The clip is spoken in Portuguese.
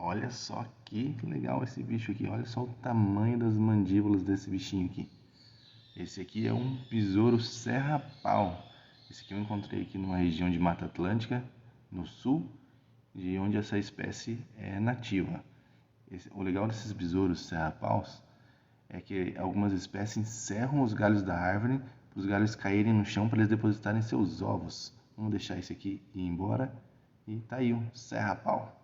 Olha só que legal esse bicho aqui. Olha só o tamanho das mandíbulas desse bichinho aqui. Esse aqui é um besouro serra-pau. Esse aqui eu encontrei aqui numa região de Mata Atlântica, no sul, de onde essa espécie é nativa. O legal desses besouros serra-paus é que algumas espécies encerram os galhos da árvore para os galhos caírem no chão para eles depositarem seus ovos. Vamos deixar esse aqui ir embora. E tá aí um serra-pau.